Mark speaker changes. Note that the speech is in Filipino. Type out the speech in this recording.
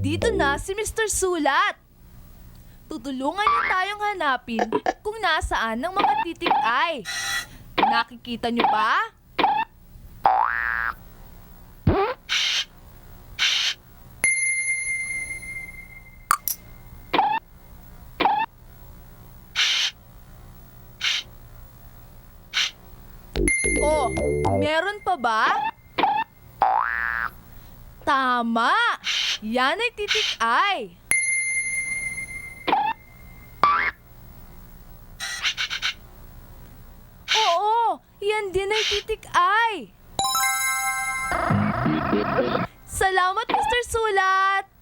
Speaker 1: Nandito na si Mr. Sulat. Tutulungan niya tayong hanapin kung nasaan ang mga titik ay. Nakikita niyo ba? Oh, meron pa ba? Tama! Yan ay titik ay. Oo, yan din ay titik ay. Salamat, Mr. Sulat!